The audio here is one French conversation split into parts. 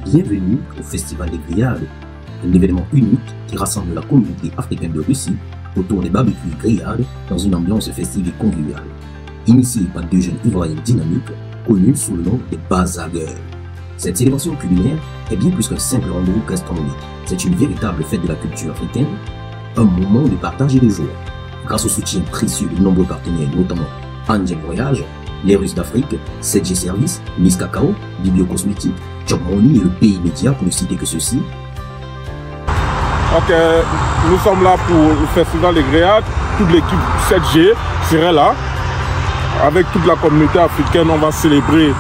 Bienvenue au Festival des Grillades, un événement unique qui rassemble la communauté africaine de Russie autour des barbecues grillades dans une ambiance festive et conviviale. Initié par deux jeunes ivoiriens dynamiques connus sous le nom des Bazagers. Cette célébration culinaire est bien plus qu'un simple rendez-vous gastronomique. C'est une véritable fête de la culture africaine, un moment de partage et de joie. Grâce au soutien précieux de nombreux partenaires, notamment Angel Voyage, les Russes d'Afrique, 7G Service, Miss Cacao, Bibio Cosmétique, Job Money et le Pays Média pour ne citer que ceci. Ok, nous sommes là pour le Festival des Grillades. Toute l'équipe 7G serait là. Avec toute la communauté africaine, on va célébrer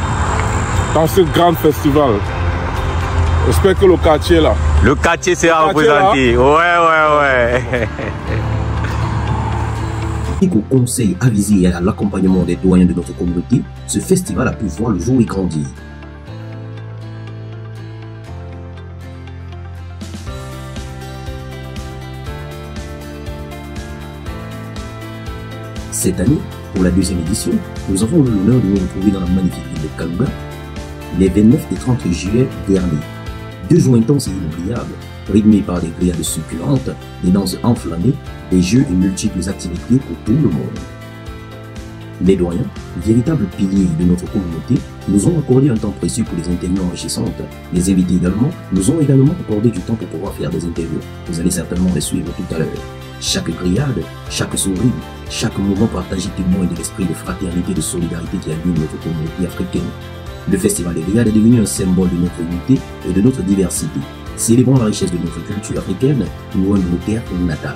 dans ce grand festival. J'espère que le quartier est là. Le quartier sera représenté. Ouais. Au conseil avisé et à l'accompagnement des doyens de notre communauté, ce festival a pu voir le jour et grandir. Cette année, pour la deuxième édition, nous avons eu l'honneur de nous retrouver dans la magnifique ville de Kalouga les 29 et 30 juillet derniers. 2 jours intenses et inoubliables, rythmés par des grillades succulentes, des danses enflammées, des jeux et multiples activités pour tout le monde. Les doyens, véritables piliers de notre communauté, nous ont accordé un temps précieux pour des interviews enrichissantes. Les invités également nous ont accordé du temps pour pouvoir faire des interviews. Vous allez certainement les suivre tout à l'heure. Chaque grillade, chaque sourire, chaque moment partagé témoigne de l'esprit de fraternité et de solidarité qui anime notre communauté africaine. Le Festival des Grillades est devenu un symbole de notre unité et de notre diversité, célébrant la richesse de notre culture africaine, loin de nos terres natales.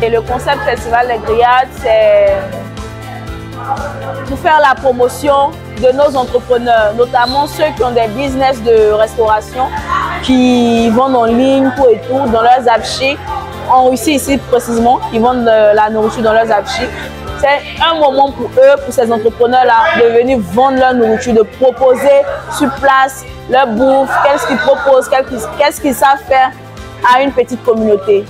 Et le concept Festival des Grillades, c'est pour faire la promotion de nos entrepreneurs, notamment ceux qui ont des business de restauration, qui vendent en ligne, tout et tout, dans leurs affiches. En Russie, ici précisément, qui vendent la nourriture dans leurs affiches. C'est un moment pour eux, pour ces entrepreneurs-là, de venir vendre leur nourriture, de proposer sur place leur bouffe, qu'est-ce qu'ils proposent, qu'est-ce qu'ils savent faire à une petite communauté.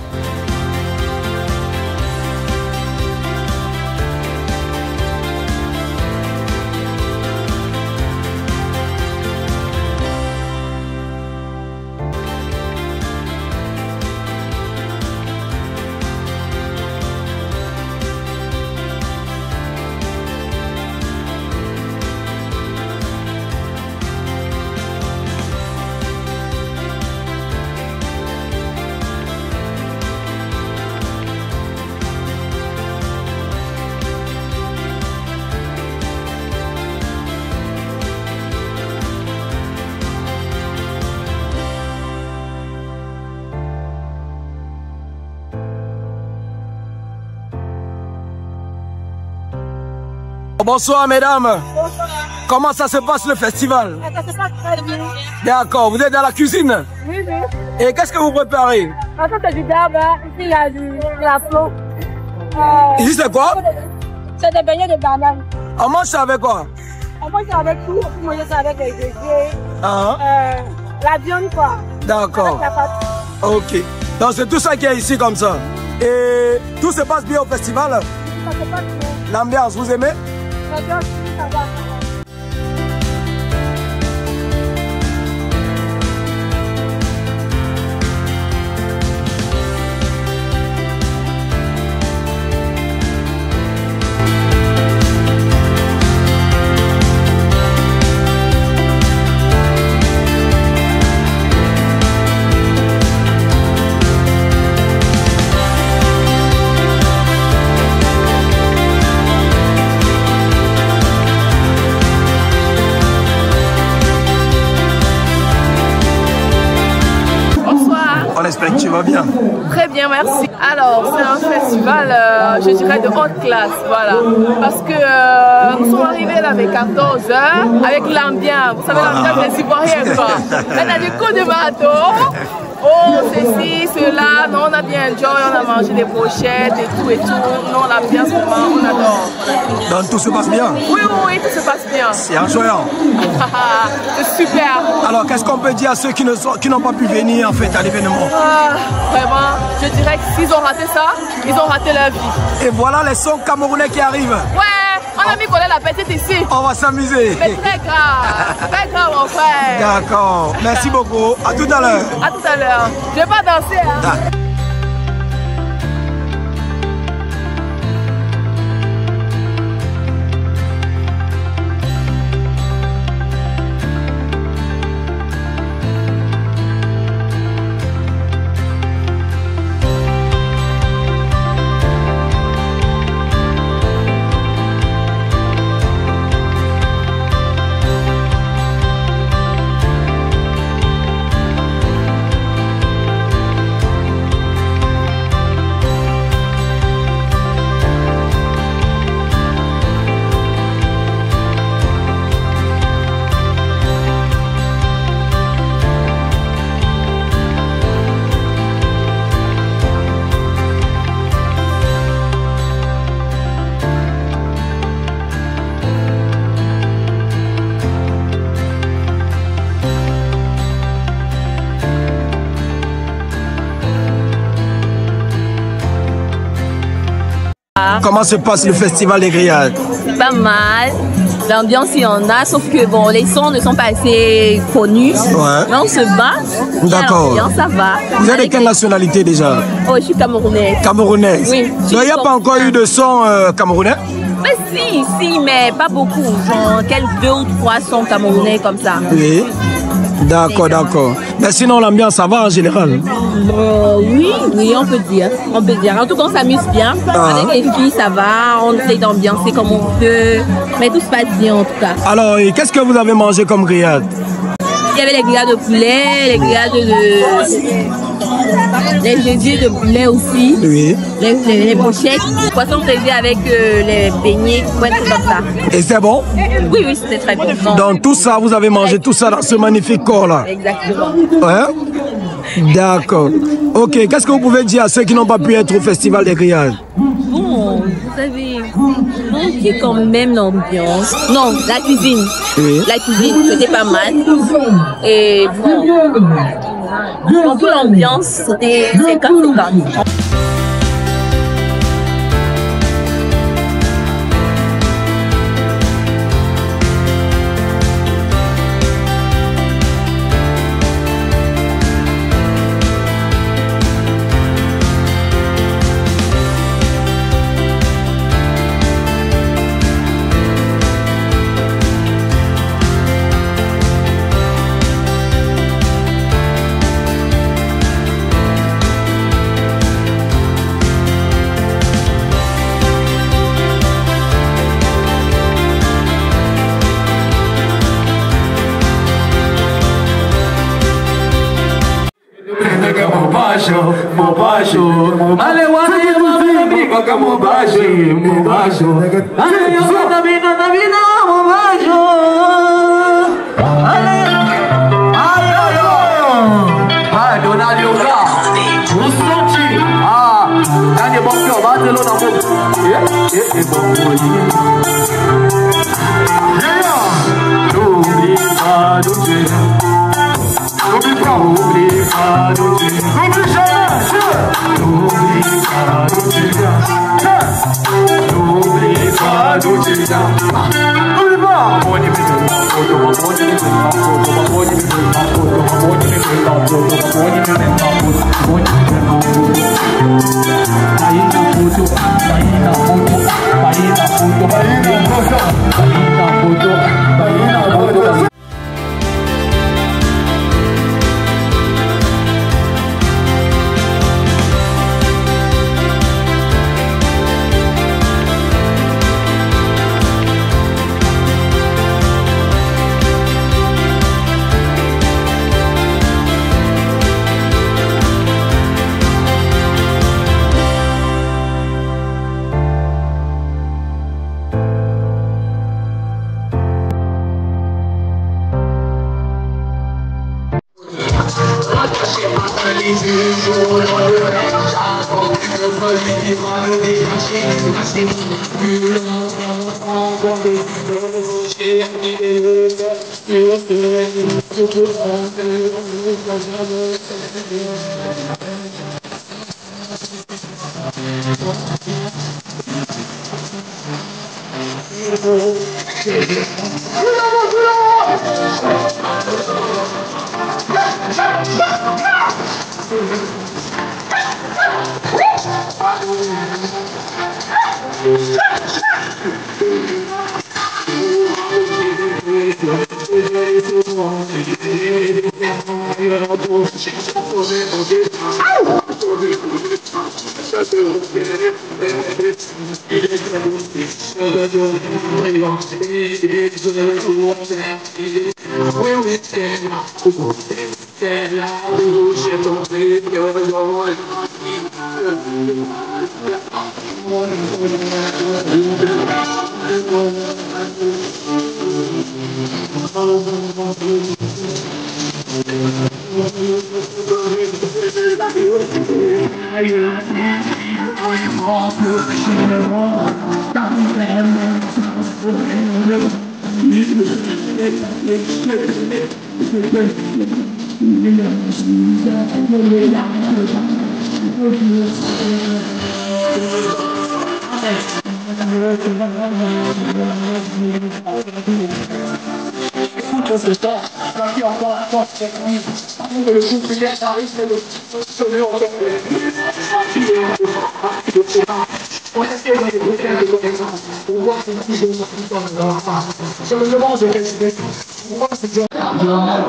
Bonsoir mesdames. Bonsoir. Comment ça se passe le festival? Ça se passe très bien. D'accord, vous êtes dans la cuisine? Oui. Et qu'est-ce que vous préparez? En fait, c'est du dab, ici il y a de la flot. Ici c'est quoi? C'est des beignets de banane. On mange ça avec quoi? On mange ça avec tout, on mange ça avec les œufs, la viande quoi. D'accord. Ok. Donc c'est tout ça qui est ici comme ça. Et tout se passe bien au festival? Ça se passe bien. L'ambiance, vous aimez? L'ambiance, ça va. On espère que tu vas bien. Très bien, merci. Alors, c'est un festival, je dirais, de haute classe, voilà. Parce que nous sommes arrivés là avec 14 heures, avec l'ambiance. Vous savez, l'ambiance des Ivoiriens, quoi. Là, on a des coups de bateau. Oh, ceci, cela, non, on a bien enjoy, on a mangé des brochettes et tout. Non, l'ambiance, on adore. Donc tout se passe bien? Oui, tout se passe bien. C'est enjoyant. C'est super. Alors, qu'est-ce qu'on peut dire à ceux qui n'ont pas pu venir en fait à l'événement? Vraiment, je dirais que s'ils ont raté ça, ils ont raté leur vie. Et voilà les sons camerounais qui arrivent. Ouais, on a mis qu'on est la petite ici. On va s'amuser. Mais très grave mon frère. D'accord, merci beaucoup. À tout à l'heure. À tout à l'heure. Je vais pas danser. Hein. Comment se passe le festival des grillades? Pas mal. L'ambiance, il y en a, sauf que bon, les sons ne sont pas assez connus. Ouais. Mais on se bat. D'accord. Ça va. Vous êtes de quelle nationalité déjà? Oh, je suis camerounaise. Camerounaise? Oui. Donc il n'y a pas encore eu de son camerounais? Mais si, mais pas beaucoup. Genre, quelques 2 ou 3 sons camerounais comme ça. Oui. D'accord. Mais sinon, l'ambiance, ça va en général? Oui, on peut dire. En tout cas, on s'amuse bien. Avec les filles, ça va. On essaie d'ambiancer comme on peut. Mais tout se passe bien, en tout cas. Alors, qu'est-ce que vous avez mangé comme grillade? Il y avait les grillades de poulet, les grillades les gésiers de poulet aussi. Oui. Les brochettes, poisson braisé avec les beignets, ouais, tout comme ça. Et c'est bon? Oui, c'était très bon. Donc tout ça, vous avez mangé tout ça dans ce magnifique corps-là? Exactement. Ouais? D'accord. Ok, qu'est-ce que vous pouvez dire à ceux qui n'ont pas pu être au Festival des Grillades? Bon, vous savez, manquait quand même l'ambiance. Non, la cuisine. Oui. La cuisine, c'était pas mal. Et bon, dans toute l'ambiance, c'est comme ça. Ale wani amigo que mubajo. Ale yo na vida mubajo. Ale ai dona yoga. Usochi nani bongo batelo na mo. Bongo ni. Obrigado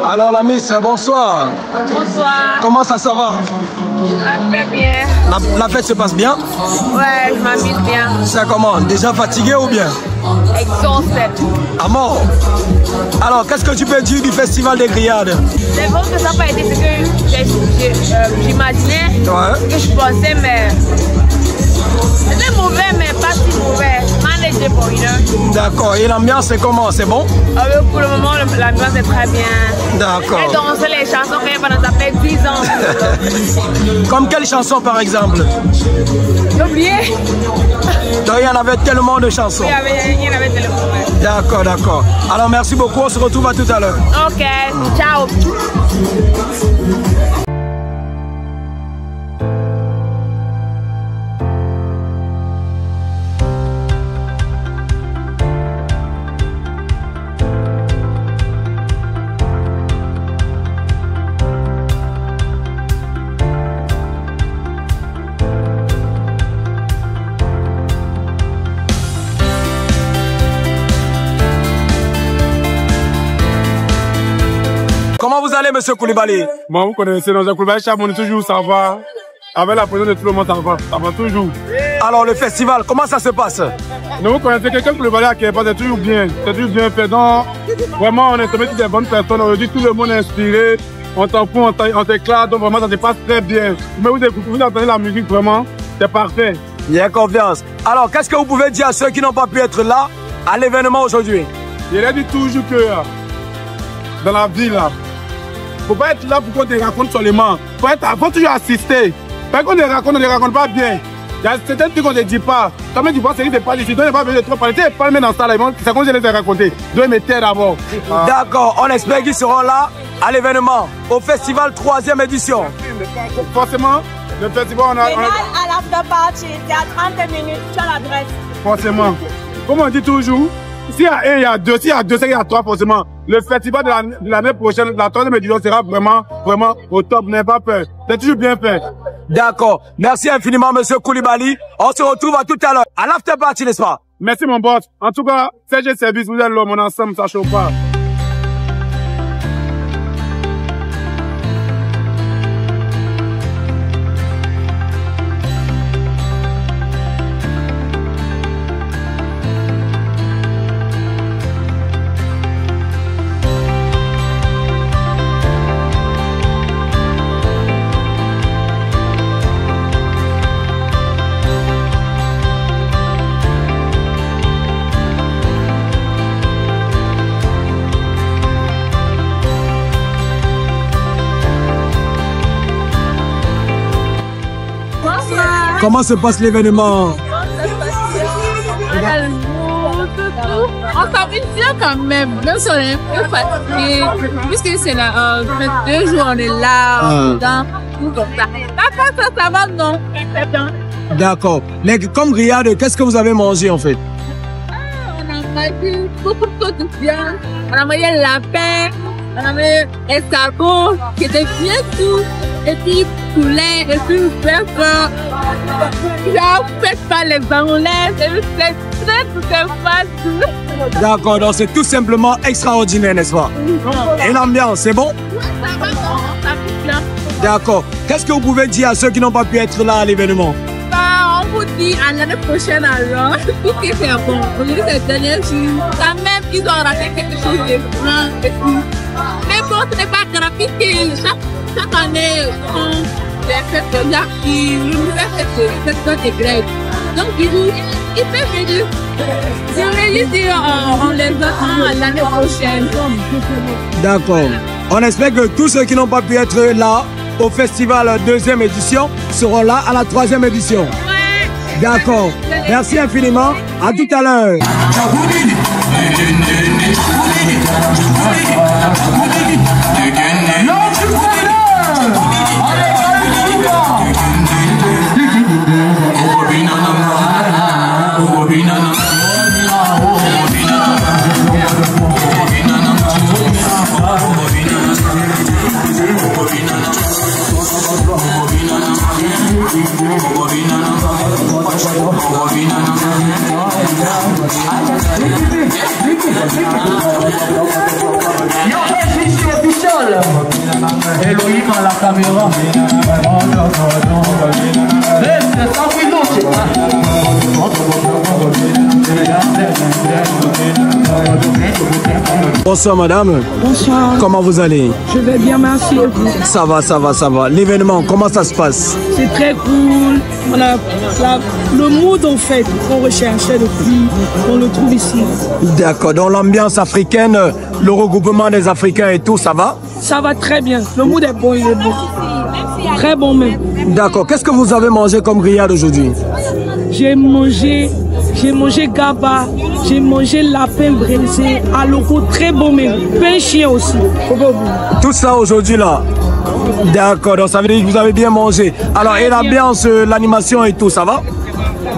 Alors la Miss, bonsoir. Bonsoir. Comment ça va? Très bien. La fête se passe bien? Ouais, je m'amuse bien. C'est comment? Déjà fatigué ou bien? Exhausted. À mort. Alors, qu'est-ce que tu peux dire du festival des grillades? C'est vrai que ça n'a pas été ce que j'imaginais, Ouais. que je pensais, mais c'était mauvais, mais pas si mauvais. Manageable, you know. D'accord. Et l'ambiance, c'est comment? C'est bon? Pour le moment, l'ambiance est très bien. D'accord. Et danser les chansons qu'il y a pendant ça fait 10 ans. Comme quelle chanson, par exemple? J'ai oublié. Donc, il y en avait tellement de chansons. Il y en avait tellement. D'accord, d'accord. Alors, merci beaucoup. On se retrouve à tout à l'heure. Ok, ciao. Comment vous allez, monsieur Koulibaly? Bon, vous connaissez, dans un Koulibaly, on est toujours, ça va. Avec la présence de tout le monde, ça va toujours. Alors, le festival, comment ça se passe? Mais vous connaissez quelqu'un Koulibaly à Képa, c'est toujours bien fait. Donc, vraiment, on est tombé sur des bonnes personnes. Aujourd'hui, tout le monde est inspiré. On t'en fout, on t'éclate. Donc, vraiment, ça se passe très bien. Mais vous entendez la musique, vraiment, c'est parfait. Il y a confiance. Alors, qu'est-ce que vous pouvez dire à ceux qui n'ont pas pu être là à l'événement aujourd'hui? Je l'ai dit toujours que dans la vie, là, faut pas être là pour qu'on te raconte seulement. Faut toujours assister. Parce qu'on ne raconte pas bien. Il y a certains trucs qu'on ne dit pas. Quand même, tu vois, c'est qu'il ne pas ici. Donc, il n'y a pas besoin de trop parler. Tu n'es pas le dans ça, là. C'est comme je les ai raconté. Donc, ils m'étaient d'abord. D'accord, on espère qu'ils seront là à l'événement, au festival 3e édition. Forcément, le festival, on a. À l'after party, c'est à 30 minutes, tu as l'adresse. Forcément. Comme on dit toujours, s'il y a un, il y a deux. S'il y a deux, c'est qu'il y a trois, forcément. Le festival de l'année prochaine, la 3e édition sera vraiment au top. N'ayez pas peur. C'est toujours bien fait. D'accord. Merci infiniment, monsieur Koulibaly. On se retrouve à tout à l'heure. À l'after party, n'est-ce pas? Merci, mon boss. En tout cas, CG Service, vous êtes l'homme, on est ensemble, ça chauffe pas. comment se passe l'événement? On s'amuse bien quand même si on est un peu fatigué, puisque c'est là, 2 jours on est là, tout comme ça. Ça va, non? D'accord. Comme Riyad, qu'est-ce que vous avez mangé en fait? On a mangé beaucoup de choses bien. On a mangé lapin, on a mangé escargot, qui était bien tout, et puis poulet, et puis bœuf. Là, vous faites pas les bangolais, c'est très facile. D'accord, donc c'est tout simplement extraordinaire, n'est-ce pas? Et l'ambiance, c'est bon? Ça va, ça fait bien. D'accord. Qu'est-ce que vous pouvez dire à ceux qui n'ont pas pu être là à l'événement? On vous dit à l'année prochaine alors, tout ce qui est bon. Aujourd'hui, c'est le dernier jour. Quand même, ils ont raté quelque chose de grand et tout. Mais bon, ce n'est pas grave, puisque chaque année, on fait des fêtes qui nous fait cette de grève. Donc, ils peuvent venir. Je vais juste dire, on les attend l'année prochaine. D'accord. On espère que tous ceux qui n'ont pas pu être là au festival 2e édition seront là à la 3e édition. Ouais. D'accord. Merci infiniment. À tout à l'heure. Elohim à la caméra. C'est ça, oui, non, Bonsoir madame. Bonsoir. Comment vous allez? Je vais bien, merci. Ça va, ça va, ça va. L'événement, comment ça se passe? C'est très cool. On a le mood en fait qu'on recherchait depuis, on le trouve ici. D'accord, dans l'ambiance africaine, le regroupement des Africains et tout, ça va? Ça va très bien. Le mood est bon, il est bon. Très bon même. D'accord, qu'est-ce que vous avez mangé comme grillade aujourd'hui? J'ai mangé gaba, j'ai mangé lapin braisé, aloko, très bon même. Pain chien aussi. Tout ça aujourd'hui là? D'accord, donc ça veut dire que vous avez bien mangé. Alors, et l'ambiance, l'animation et tout, ça va?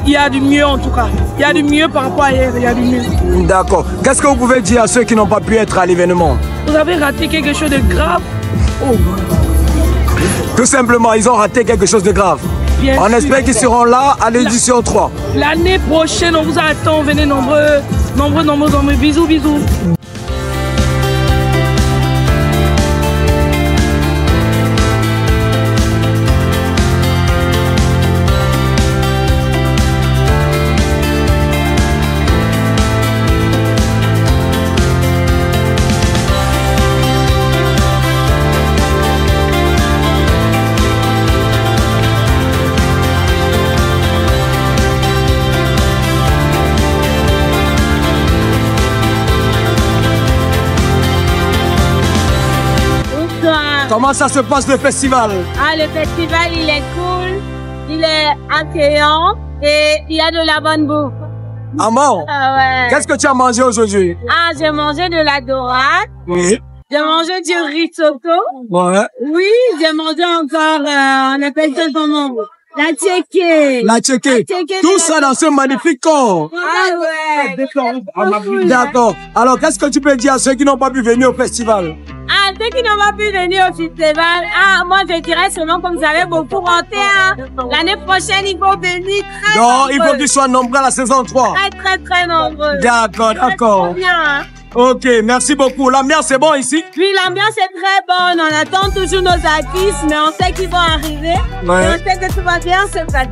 Il y a du mieux en tout cas. Il y a du mieux par rapport à hier, il y a du mieux. D'accord. Qu'est-ce que vous pouvez dire à ceux qui n'ont pas pu être à l'événement? Vous avez raté quelque chose de grave? Oh. Tout simplement, ils ont raté quelque chose de grave. Bien on sûr. espère qu'ils seront là à l'édition 3. L'année prochaine, on vous attend. Venez nombreux. Bisous, bisous. Comment ça se passe le festival? Ah, le festival, il est cool, il est accueillant et il y a de la bonne bouffe. Ah bon? Ah ouais. Qu'est-ce que tu as mangé aujourd'hui? Ah, j'ai mangé de la dorade. Oui. J'ai mangé du risotto. Ouais. Oui, j'ai mangé encore, on appelle ça comment? La tchéké. La tchéké. Tout ça dans ce magnifique corps. Ah ouais. D'accord. Alors, qu'est-ce que tu peux dire à ceux qui n'ont pas pu venir au festival? Ah, ceux qui n'ont pas pu venir au festival, ah, moi je dirais seulement comme vous avez beaucoup renté, hein. L'année prochaine, il faut venir très Non, nombreux. il faut qu'ils soient nombreux à la saison 3. Très nombreux. D'accord, d'accord. C'est bien, hein. Ok, merci beaucoup. L'ambiance est bon ici? Oui, l'ambiance est très bonne. On attend toujours nos artistes, mais on sait qu'ils vont arriver. Ouais. Et on sait que tout va bien se passer.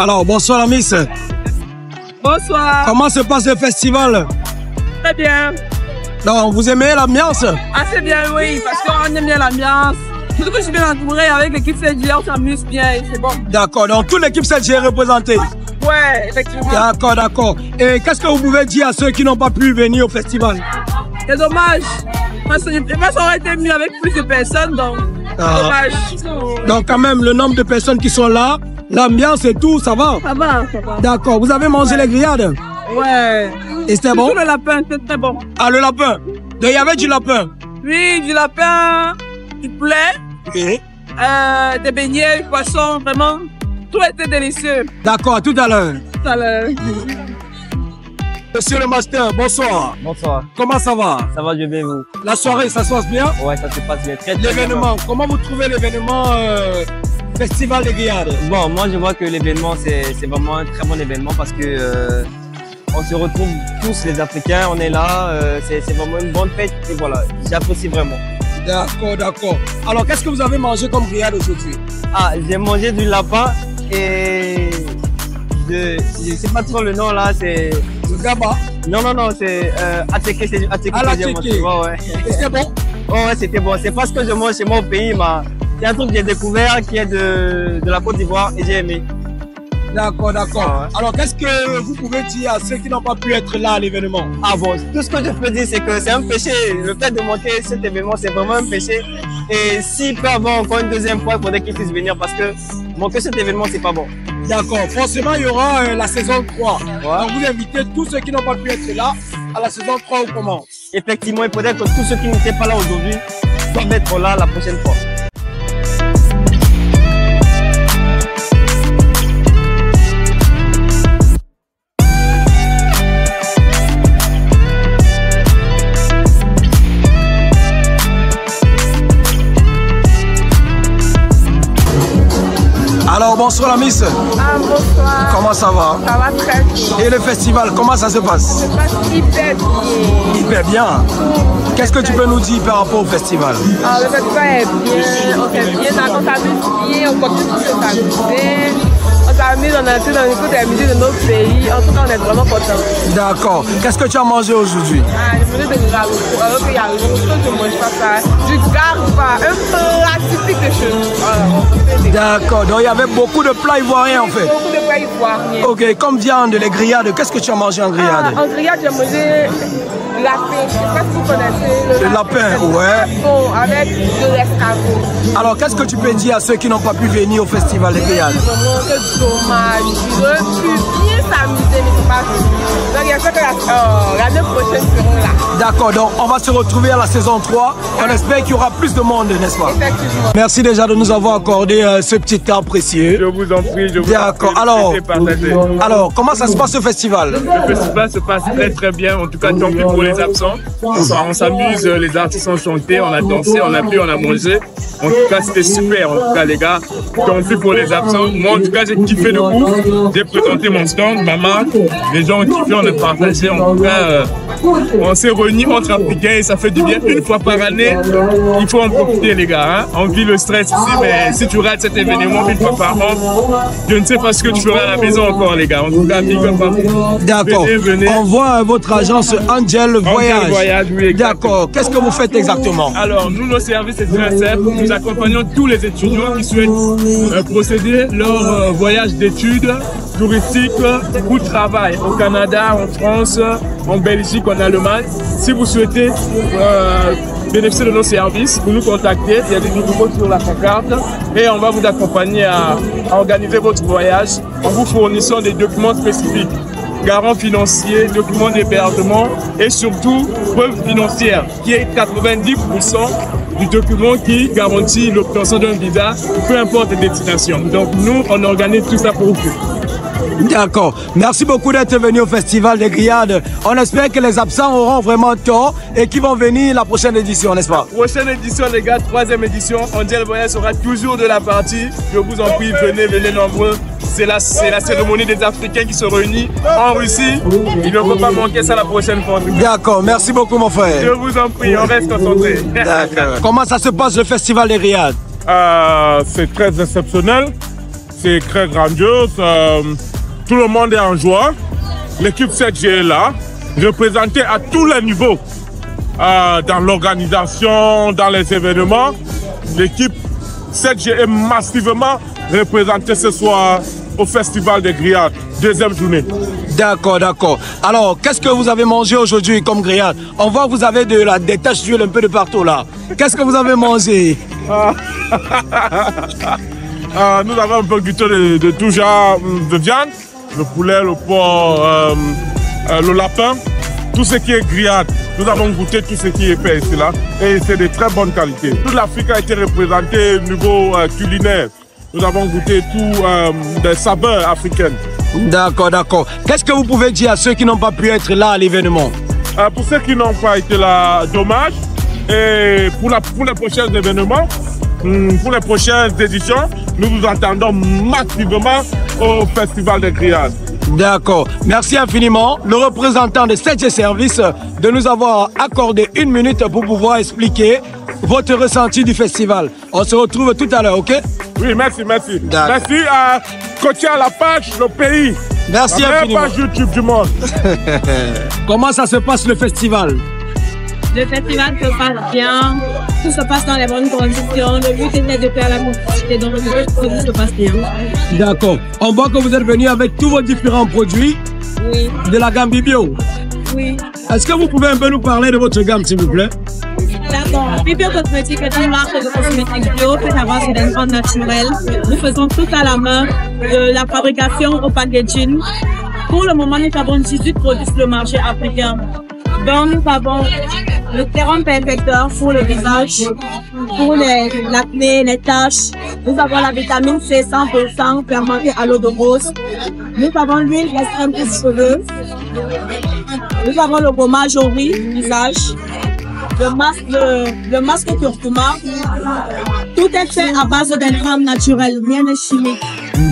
Alors, bonsoir la Miss. Bonsoir. Comment se passe le festival? Très bien. Donc, vous aimez l'ambiance? Assez bien, oui, parce qu'on aime bien l'ambiance. Surtout que je suis bien entouré avec l'équipe CLG, on s'amuse bien et c'est bon. D'accord, donc toute l'équipe CLG est représentée? Ouais, effectivement. D'accord, d'accord. Et qu'est-ce que vous pouvez dire à ceux qui n'ont pas pu venir au festival? C'est dommage. Parce que ça aurait été mieux avec plus de personnes, donc c'est dommage. Donc quand même, le nombre de personnes qui sont là, l'ambiance et tout, ça va? Ça va, ça va. D'accord, vous avez mangé les grillades? Ouais. Et c'était bon? Le lapin, c'était très bon. Ah, le lapin? Donc il y avait du lapin? Oui, du lapin, du poulet, des beignets, du poisson, vraiment. Tout était délicieux. D'accord, à tout à l'heure. Tout à l'heure. Monsieur le master, bonsoir. Bonsoir. Comment ça va? Ça va, je vais vous. La soirée, ça se passe bien? Ouais, ça se passe bien. Très, l'événement, comment vous trouvez l'événement Festival des Grillades? Bon, moi je vois que l'événement, c'est vraiment un très bon événement parce que on se retrouve tous les Africains, on est là, c'est vraiment une bonne fête et voilà, j'apprécie vraiment. D'accord, d'accord. Alors, qu'est-ce que vous avez mangé comme grillade aujourd'hui? Ah, j'ai mangé du lapin et je sais pas trop le nom là, c'est... Le gaba? Non, non, non, c'est attiqué, c'est attiqué. Ah, l'attiqué. Ouais, ouais. Et c'était bon? Ouais, c'était bon. C'est pas ce que je mange chez moi au pays, mais c'est un truc que j'ai découvert qui est de la Côte d'Ivoire et j'ai aimé. D'accord, d'accord. Alors, qu'est-ce que vous pouvez dire à ceux qui n'ont pas pu être là à l'événement? Ah bon, tout ce que je peux dire, c'est que c'est un péché. Le fait de manquer cet événement, c'est vraiment un péché. Et s'il peut avoir encore une deuxième fois, il faudrait qu'ils puissent venir parce que manquer cet événement, c'est pas bon. D'accord. Forcément, il y aura la saison 3. Ouais. Donc, vous invitez tous ceux qui n'ont pas pu être là à la saison 3 ou comment? Effectivement, il faudrait que tous ceux qui n'étaient pas là aujourd'hui doivent être là la prochaine fois. Alors, bonsoir la Miss. Ah, bonsoir. Comment ça va? Ça va très bien. Et le festival, comment ça se passe? Ça se passe hyper bien. Hyper bien. Qu'est-ce que tu peux nous dire par rapport au festival? Ah, le festival est bien, on s'est bien, on s'amuse bien, on continue de s'amuser. On s'amuse, on écoute la musique de notre pays. En tout cas, on est vraiment contents. D'accord. Qu'est-ce que tu as mangé aujourd'hui? Ah, j'ai mangé de garou. Alors qu'il y a longtemps que je ne mange pas ça. Du garba, un plat typique de chez nous. D'accord. Donc il y avait beaucoup de plats ivoiriens en fait. Beaucoup de plats ivoiriens. Ok, comme viande, les grillades, qu'est-ce que tu as mangé en grillade? En grillade, j'ai mangé lapin. Je ne sais pas si vous connaissez le lapin, ouais. Bon, avec de l'escargot. Alors qu'est-ce que tu peux dire à ceux qui n'ont pas pu venir au festival des grillades? Vraiment, c'est dommage. Ils auraient pu bien s'amuser, mais ils ne sont pas venus. Donc il y a fait que l'année prochaine seront là. D'accord, donc on va se retrouver à la saison 3. On espère qu'il y aura plus de monde, n'est-ce pas? Effectivement. Merci déjà de nous avoir accordé ce petit temps précieux. Je vous en prie, je vous en prie. D'accord, alors comment ça se passe ce festival? Le festival se passe très très bien, en tout cas tant pis pour les absents. On s'amuse, les artistes ont chanté, on a dansé, on a bu, on a mangé. En tout cas, c'était super, en tout cas les gars, tant pis pour les absents. Moi en tout cas, j'ai kiffé de ouf. J'ai présenté mon stand, ma marque, les gens ont kiffé, on a partagé, en tout cas, on s'est réunis entre Africains et ça fait du bien. Une fois par année, il faut en profiter les gars. Hein. On vit le stress ici, mais si tu rates cet événement une fois par an, je ne sais pas ce que tu feras à la maison encore les gars. En tout cas, big up à vous. D'accord. On voit votre agence Angel Voyage. Oui, d'accord. Qu'est-ce que vous faites exactement? Alors, nous, nos services, c'est très simple. Nous accompagnons tous les étudiants qui souhaitent procéder leur voyage d'études touristiques ou de travail au Canada, en France, en Belgique, en Allemagne. Si vous souhaitez bénéficier de nos services, vous nous contactez, il y a des numéros sur la carte et on va vous accompagner à organiser votre voyage en vous fournissant des documents spécifiques. Garant financier, documents d'hébergement et surtout preuve financière qui est 90% du document qui garantit l'obtention d'un visa, peu importe les destinations. Donc nous, on organise tout ça pour vous. D'accord. Merci beaucoup d'être venu au Festival des Grillades. On espère que les absents auront vraiment tort et qu'ils vont venir la prochaine édition, n'est-ce pas? Prochaine édition, les gars, 3e édition. Angel Voyage sera toujours de la partie. Je vous en prie, venez, venez nombreux. C'est la cérémonie des Africains qui se réunit en Russie. Il ne faut pas manquer ça la prochaine fois. D'accord, merci beaucoup mon frère. Je vous en prie, on reste concentré. D'accord. Comment ça se passe le Festival des Grillades? C'est très exceptionnel. c'est très grandiose. Tout le monde est en joie. L'équipe 7G est là, représentée à tous les niveaux. Dans l'organisation, dans les événements. L'équipe 7G est massivement représentée ce soir au Festival des Grillades, deuxième journée. D'accord, d'accord. Alors, qu'est-ce que vous avez mangé aujourd'hui comme grillade? On voit que vous avez des taches d'huile un peu de partout là. Qu'est-ce que vous avez mangé? Nous avons un peu goûté de tout genre de viande, le poulet, le porc, le lapin, tout ce qui est grillade. Nous avons goûté tout ce qui est fait ici là et c'est de très bonne qualité. Toute l'Afrique a été représentée au niveau culinaire. Nous avons goûté tout des saveurs africaines. D'accord, d'accord. Qu'est-ce que vous pouvez dire à ceux qui n'ont pas pu être là à l'événement? Pour ceux qui n'ont pas été là, dommage. Et pour les prochains événements, pour les prochaines éditions, nous vous attendons massivement au Festival des Grillades. D'accord. Merci infiniment, le représentant de 7G Service, de nous avoir accordé 1 minute pour pouvoir expliquer votre ressenti du festival. On se retrouve tout à l'heure, ok? Oui, merci, merci. Merci à coacher à la page Le Pays. Merci infiniment. La page YouTube du monde. Comment ça se passe le festival? Le festival se passe bien, tout se passe dans les bonnes conditions. Le but est de faire la publicité, donc le produit se passe bien. D'accord. On voit que vous êtes venu avec tous vos différents produits de la gamme Bibio. Oui. Est-ce que vous pouvez un peu nous parler de votre gamme, s'il vous plaît? D'accord. Bibio Cosmétique est une marque de cosmétiques bio faite à base d'intrants naturels. Nous faisons tout à la main, de la fabrication au packaging. Pour le moment, nous avons 18 produits sur le marché africain. Donc, nous avons le sérum perfecteur pour le visage, pour l'acné, les taches. Nous avons la vitamine C 100% fermentée à l'eau de rose. Nous avons l'huile extrême pour cheveux. Nous avons le gommage au riz, visage. Le masque curcuma. Tout est fait à base d'intrants naturels, rien de chimique.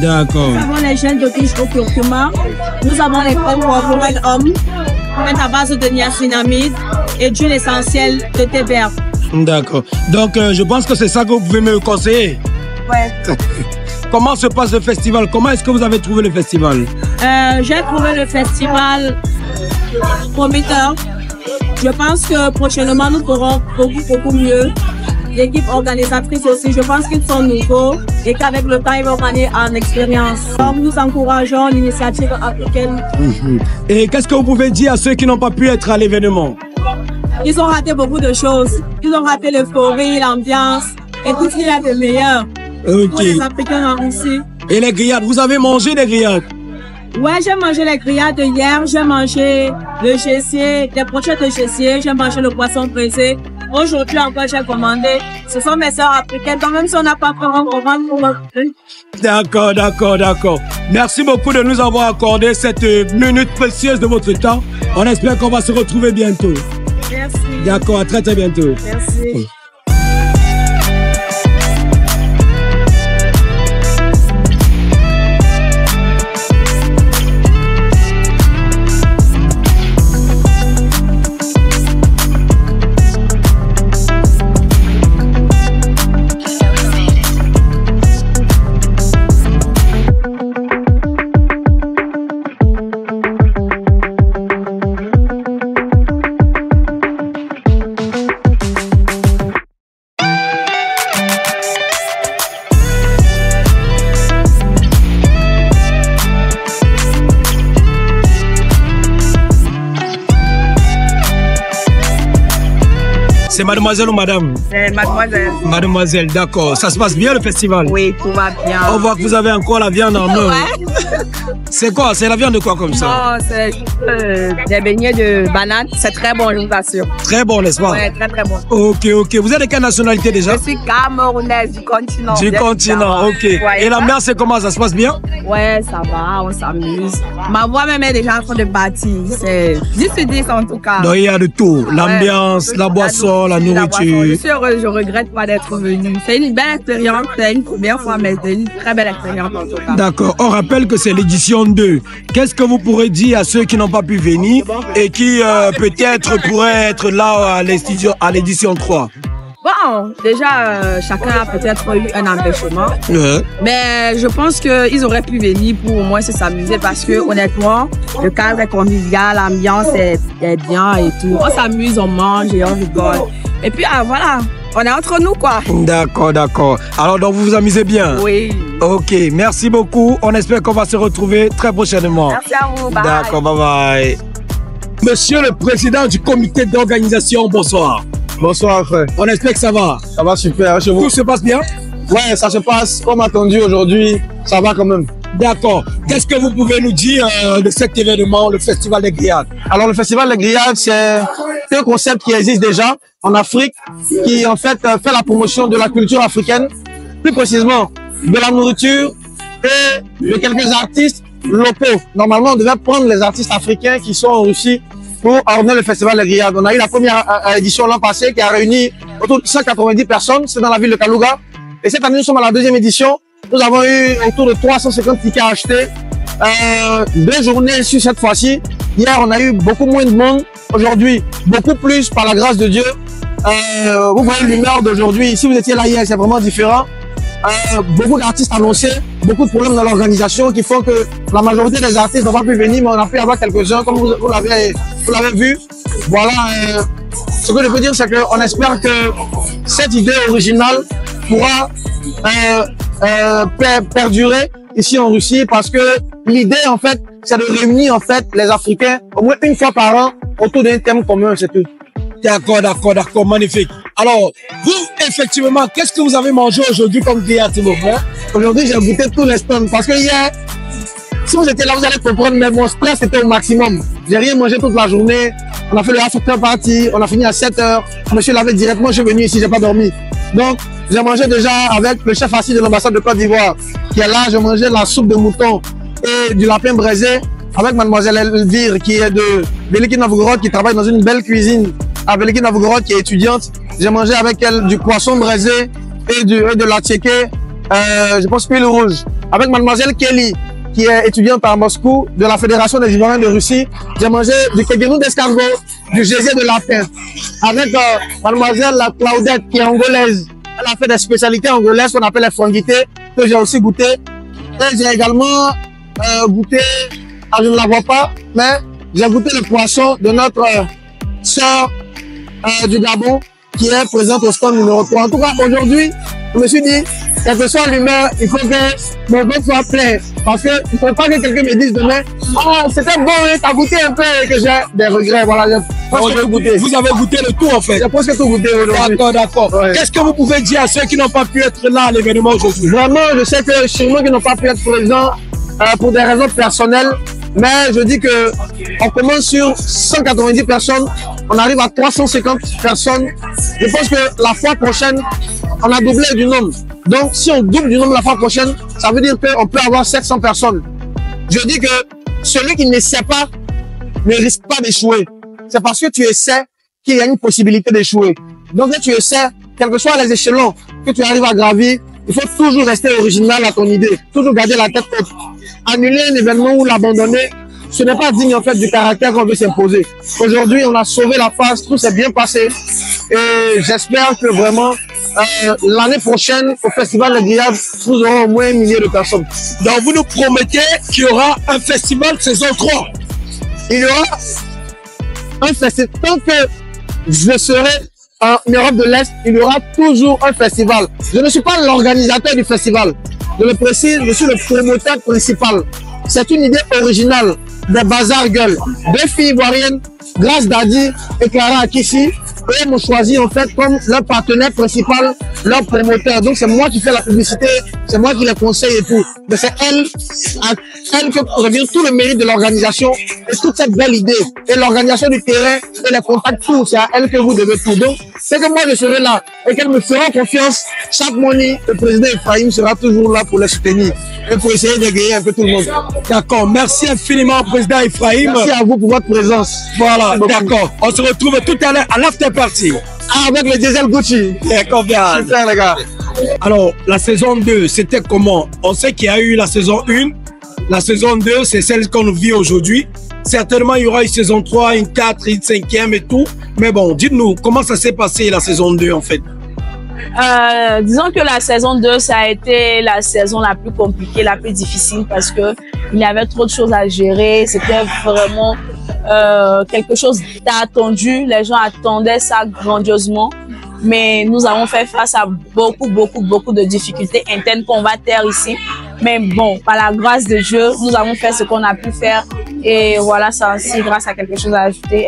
D'accord. Nous avons les gels de douche au curcuma. Nous avons les crèmes pour homme. À base de niacinamide et d'huile essentielle de thé vert. D'accord. Donc, je pense que c'est ça que vous pouvez me conseiller. Ouais. Comment se passe le festival? Comment est-ce que vous avez trouvé le festival? J'ai trouvé le festival prometteur. Je pense que prochainement, nous ferons beaucoup mieux. L'équipe organisatrice aussi, je pense qu'ils sont nouveaux et qu'avec le temps, ils vont gagner en expérience. Donc, nous encourageons l'initiative africaine. Et qu'est-ce que vous pouvez dire à ceux qui n'ont pas pu être à l'événement? Ils ont raté beaucoup de choses. Ils ont raté l'euphorie, l'ambiance et tout ce qu'il y a de meilleur pour les Africains en Russie. Et les grillades, vous avez mangé des grillades? Ouais, j'ai mangé les grillades hier, j'ai mangé le gessier, des brochettes de gessier, j'ai mangé le poisson braisé. Aujourd'hui encore, j'ai commandé. Ce sont mes sœurs africaines, donc même si on n'a pas peur, on commande pour manger. D'accord, d'accord, d'accord. Merci beaucoup de nous avoir accordé cette minute précieuse de votre temps. On espère qu'on va se retrouver bientôt. Merci. D'accord, à très très bientôt. Merci. C'est mademoiselle ou madame? C'est mademoiselle. Mademoiselle, d'accord. Ça se passe bien le festival? Oui, tout va bien. On voit que vous avez encore la viande en main. C'est quoi? C'est la viande de quoi comme ça? Non, c'est des beignets de banane. C'est très bon, je vous assure. Très bon, n'est-ce pas? Oui, très très bon. Ok, ok. Vous êtes de quelle nationalité déjà? Je suis camerounaise du continent. Du continent, ok. Ouais, et la mer, c'est comment? Ça se passe bien? Ouais, ça va, on s'amuse. Ma voix même est déjà en train de bâtir. C'est 10 sur 10 en tout cas. Donc il y a de tout. L'ambiance, la boisson, la nourriture. Je suis heureuse, je regrette pas d'être venue. C'est une belle expérience, c'est une première fois, mais c'est une très belle expérience en tout cas. D'accord. On rappelle que c'est l'édition 2. Qu'est-ce que vous pourrez dire à ceux qui n'ont pas pu venir et qui peut-être pourraient être là à l'édition 3? Bon, déjà, chacun a peut-être eu un empêchement. Mais je pense qu'ils auraient pu venir pour au moins s'amuser parce que, honnêtement, le cadre est convivial, l'ambiance est bien et tout. On s'amuse, on mange et on rigole. Et puis, voilà, on est entre nous, quoi. D'accord, d'accord. Alors, donc, vous vous amusez bien? Oui. Ok, merci beaucoup. On espère qu'on va se retrouver très prochainement. Merci à vous. Bye. D'accord, bye bye. Monsieur le président du comité d'organisation, bonsoir. Bonsoir, frère. On espère que ça va. Ça va super, chez vous? Tout se passe bien? Ouais, ça se passe comme attendu aujourd'hui. Ça va quand même. D'accord. Qu'est-ce que vous pouvez nous dire de cet événement, le Festival des Grillades? Alors, le Festival des Grillades, c'est un concept qui existe déjà en Afrique, qui en fait fait la promotion de la culture africaine, plus précisément de la nourriture et de quelques artistes locaux. Normalement, on devait prendre les artistes africains qui sont en Russie pour ordonner le Festival des Grillades. On a eu la première édition l'an passé qui a réuni autour de 190 personnes, c'est dans la ville de Kalouga. Et cette année, nous sommes à la deuxième édition. Nous avons eu autour de 350 tickets achetés. 2 journées sur cette fois-ci. Hier, on a eu beaucoup moins de monde. Aujourd'hui, beaucoup plus par la grâce de Dieu. Vous voyez l'humeur d'aujourd'hui. Si vous étiez là hier, c'est vraiment différent. Beaucoup d'artistes annoncés, beaucoup de problèmes dans l'organisation qui font que la majorité des artistes n'ont pas pu venir, mais on a pu avoir quelques-uns, comme vous l'avez vu. Voilà, ce que je peux dire, c'est qu'on espère que cette idée originale pourra perdurer ici en Russie, parce que l'idée, en fait, c'est de réunir en fait les Africains au moins une fois par an autour d'un thème commun, c'est tout. D'accord, d'accord, d'accord, magnifique. Alors, vous, effectivement, qu'est-ce que vous avez mangé aujourd'hui comme grillade, s'il vous plaît? Aujourd'hui, j'ai goûté tous les stands parce que hier, si vous étiez là, vous allez comprendre, mais mon stress était au maximum. J'ai rien mangé toute la journée. On a fait le after party, on a fini à 7 h. Monsieur l'avait directement, je suis venu ici, j'ai pas dormi. Donc, j'ai mangé déjà avec le chef assis de l'ambassade de Côte d'Ivoire qui est là. J'ai mangé la soupe de mouton et du lapin braisé avec mademoiselle Elvire qui est de Veliki Novgorod, qui travaille dans une belle cuisine à Veliki Novgorod, qui est étudiante. J'ai mangé avec elle du poisson braisé et de la tchéké, je pense huile rouge. Avec mademoiselle Kelly, qui est étudiante à Moscou, de la Fédération des Ivoiriens de Russie. J'ai mangé du kegenou d'escargot, du gésier de lapin. Avec mademoiselle Claudette, qui est angolaise. Elle a fait des spécialités angolaises qu'on appelle les fonguités, que j'ai aussi goûté. Et j'ai également goûté, je ne la vois pas, mais j'ai goûté le poisson de notre sœur du Gabon, qui est présente au stand numéro 3. En tout cas, aujourd'hui, je me suis dit, quelle que soit l'humeur, il faut que mon ventre soit plein. Parce que il ne faut pas que quelqu'un me dise demain, ah, c'était bon, hein, t'as goûté un peu et que j'ai des regrets. Voilà, j'ai goûté. Vous avez goûté le tout, en fait. J'ai presque tout goûté aujourd'hui. D'accord, d'accord. Ouais. Qu'est-ce que vous pouvez dire à ceux qui n'ont pas pu être là à l'événement aujourd'hui? Vraiment, je sais que sûrement qu'ils n'ont pas pu être présents pour des raisons personnelles. Mais je dis que on commence sur 190 personnes, on arrive à 350 personnes. Je pense que la fois prochaine, on a doublé du nombre. Donc, si on double du nombre la fois prochaine, ça veut dire qu'on peut avoir 700 personnes. Je dis que celui qui ne sait pas ne risque pas d'échouer. C'est parce que tu essaies qu'il y a une possibilité d'échouer. Donc, si tu essaies, quels que soient les échelons que tu arrives à gravir, il faut toujours rester original à ton idée. Toujours garder la tête haute. Annuler un événement ou l'abandonner, ce n'est pas digne en fait du caractère qu'on veut s'imposer. Aujourd'hui, on a sauvé la face, tout s'est bien passé. Et j'espère que vraiment, l'année prochaine, au Festival des Grillades, nous aurons au moins 1 millier de personnes. Donc vous nous promettez qu'il y aura un festival saison 3. Il y aura un festival. Tant que je serai en Europe de l'Est, il y aura toujours un festival. Je ne suis pas l'organisateur du festival. Je le précise, je suis le promoteur principal. C'est une idée originale des Bazar Girls. 2 filles ivoiriennes, Grace Dadi et Clara Akishi, eux m'ont choisi en fait comme leur partenaire principal, leur promoteur. Donc c'est moi qui fais la publicité, c'est moi qui les conseille et tout. Mais c'est elle que revient tout le mérite de l'organisation et toute cette belle idée. Et l'organisation du terrain et les contacts, tout, c'est à elle que vous devez tout. Donc c'est que moi je serai là et qu'elle me fera confiance. Chaque mois, le président Ephraim sera toujours là pour les soutenir et pour essayer de gagner un peu tout le monde. D'accord, merci infiniment président Ephraim. Merci à vous pour votre présence. Voilà, d'accord. On se retrouve tout à l'heure à l'after party. Ah, avec le diesel Gucci. D'accord, bien. Super les gars. Alors, la saison 2, c'était comment? On sait qu'il y a eu la saison 1. La saison 2, c'est celle qu'on vit aujourd'hui. Certainement, il y aura une saison 3, une 4, une 5e et tout. Mais bon, dites-nous, comment ça s'est passé la saison 2 en fait? Disons que la saison 2, ça a été la saison la plus compliquée, la plus difficile parce que il y avait trop de choses à gérer. C'était vraiment quelque chose d'attendu. Les gens attendaient ça grandiosement. Mais nous avons fait face à beaucoup de difficultés internes qu'on va taire ici. Mais bon, par la grâce de Dieu, nous avons fait ce qu'on a pu faire. Et voilà, ça aussi grâce à quelque chose à ajouter.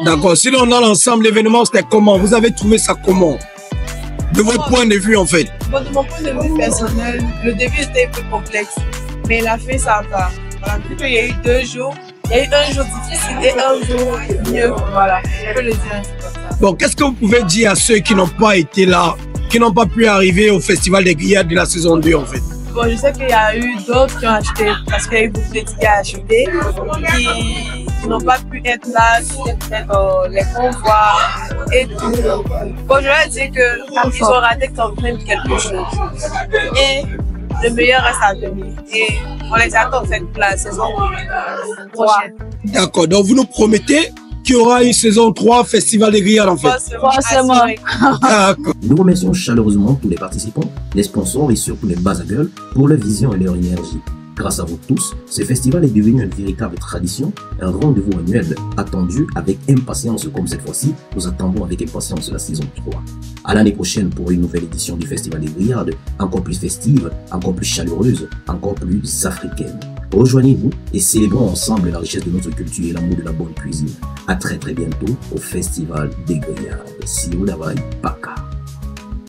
D'accord. Sinon, dans l'ensemble, l'événement, c'était comment? Vous avez trouvé ça comment? De votre point de vue, en fait. Bon, de mon point de vue personnel, le début était un peu complexe. Mais la fin, ça va. Voilà, vu qu'il y a eu 2 jours, il y a eu un jour difficile et un jour mieux. Voilà, on peut le dire ainsi comme ça. Bon, qu'est-ce que vous pouvez dire à ceux qui n'ont pas été là, qui n'ont pas pu arriver au Festival des Grillades de la saison 2, en fait? Bon, je sais qu'il y a eu d'autres qui ont acheté, parce qu'il y a eu beaucoup de tickets à acheter, qui n'ont pas pu être là, peut-être les convois et tout. Bon, je vais dire qu'ils ont raté quand même quelque chose. Et le meilleur reste à venir. Et on les attend en fait pour la saison prochaine. D'accord, donc vous nous promettez qu'il y aura une saison 3 Festival des Grillades en fait? Forcément. Nous remercions chaleureusement tous les participants, les sponsors et surtout les basagueuls pour leur vision et leur énergie. Grâce à vous tous, ce festival est devenu une véritable tradition, un rendez-vous annuel attendu avec impatience comme cette fois-ci, nous attendons avec impatience la saison 3. À l'année prochaine pour une nouvelle édition du Festival des Grillades, encore plus festive, encore plus chaleureuse, encore plus africaine. Rejoignez-nous et célébrons ensemble la richesse de notre culture et l'amour de la bonne cuisine. À très bientôt au Festival des Grillades. Si vous n'avez pas